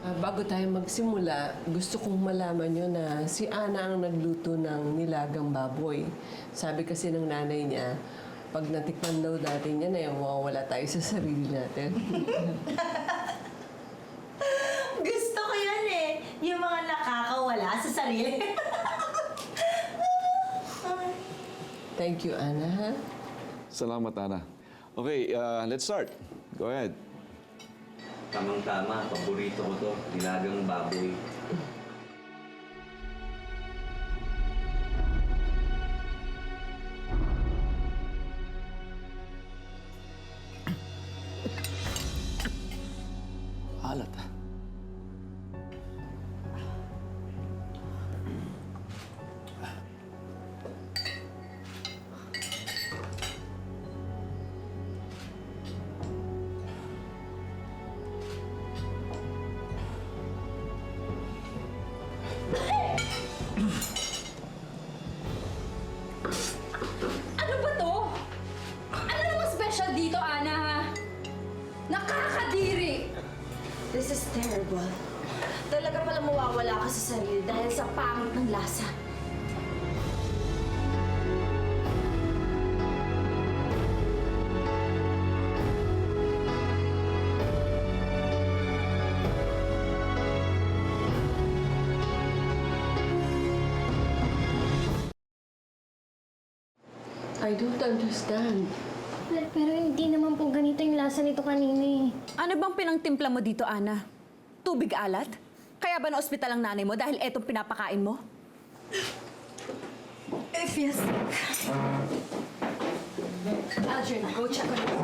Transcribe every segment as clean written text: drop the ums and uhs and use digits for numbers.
Bago tayo magsimula, gusto kong malaman nyo na si Ana ang nagluto ng nilagang baboy. Sabi kasi ng nanay niya, pag natikman daw natin yan, ay mawawala tayo sa sarili natin. Gusto ko yan eh. Yung mga nakakawala sa sarili. Thank you, Ana, ha? Salamat, Ana. Okay, let's start. Go ahead. Tamang-tama, paborito ko to, nilagang baboy. Alat, ha? Ano ba to? Ano naman special dito, Ana, ha? Nakakadiri! This is terrible. Talaga pala mawawala ka sa sarili dahil sa pangit ng lasa. I don't understand. Pero hindi naman po ganito yung lasa nito kanina eh. Ano bang pinangtimpla mo dito, Ana? Tubig alat? Kaya ba na-ospital ang nanay mo dahil etong pinapakain mo? If you're sick. Adrian, go check on her.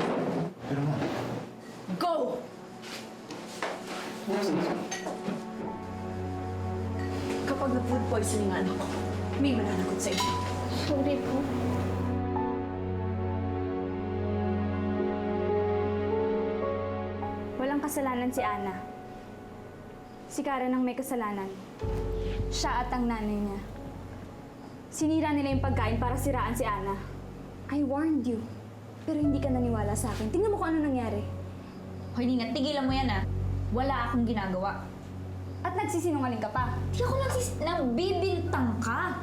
Go! Kapag na-food poisoning ang anak ko, may mananagot sa inyo. Sorry po. Walang kasalanan si Ana. Si Karen ang may kasalanan. Siya at ang nanay niya. Sinira nila yung pagkain para siraan si Ana. I warned you. Pero hindi ka naniwala sa akin. Tingnan mo kung ano nangyari. Hoy, Nina, tigilan mo yan, ha? Wala akong ginagawa. At nagsisinungaling ka pa. Di ako nabibintang ka.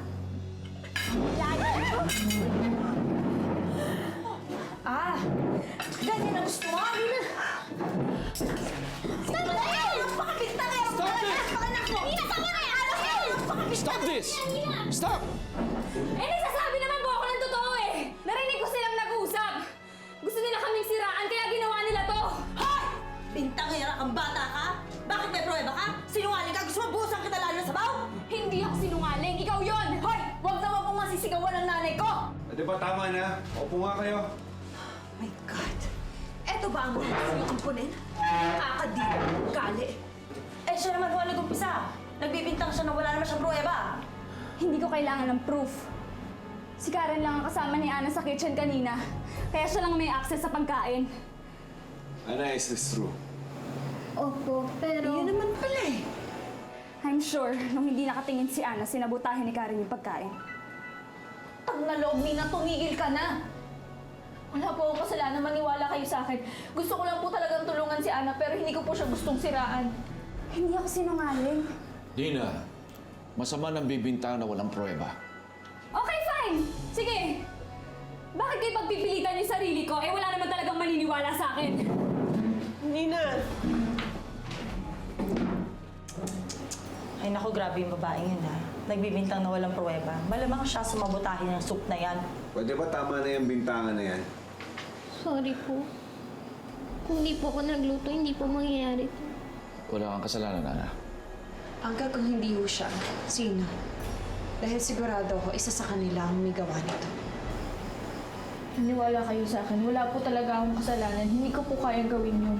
Ah! Ganyan ang gusto mo? Stop this! Stop this! Stop! Eh, nagsasabi naman po ako ng totoo eh! Narinig ko silang nag-uusap! Gusto nila kaming siraan, kaya ginawa nila to! Hoy! Bintangera kang bata ka? Bakit may pruweba ka? Sinungaling ka? Gusto mo buhusan kita lalo ng sabaw? Hindi ako sinungaling! Ikaw yon! Hoy! Huwag na huwag mong masisigawan ng nanay ko! Di ba tama na? Opo nga kayo. My God! Eto ba ang mga yung ampunin? Nakakadiri, gali. Eh, siya naman wala nag-umpisa. Nagbibintang siya na wala naman siyang pruweba. Hindi ko kailangan ng proof. Si Karen lang ang kasama ni Ana sa kitchen kanina. Kaya siya lang may access sa pagkain. Ana, is this true? Opo, pero... Yun naman pala eh. I'm sure, nung hindi nakatingin si Ana, sinabutahin ni Karen yung pagkain. Pag naloob, Nina, tumigil ka na! Wala po akong kasalanan, maniwala kayo sa akin. Gusto ko lang po talagang tulungan si Ana, pero hindi ko po siya gustong siraan. Hindi ako sinungaling. Dina, masama ng bibintang na walang pruweba. Okay, fine! Sige! Bakit kayo pagpipilitan yung sarili ko? Eh, wala naman talagang maniniwala sa akin. Nina! Ay naku, grabe yung babaeng yun ha. Nagbibintang na walang pruweba. Malamang siya sumabutahin ng soup na yan. Pwede ba tama na yung bintangan na yan? Sorry po. Kung hindi po ako nagluto, hindi po mangyayari to. Wala kang kasalanan, Ana. Hanggang kung hindi ho siya, sino? Dahil sigurado ako, isa sa kanila ang may gawa nito. Maniwala kayo sa akin. Wala po talaga akong kasalanan. Hindi ko po kayang gawin yun.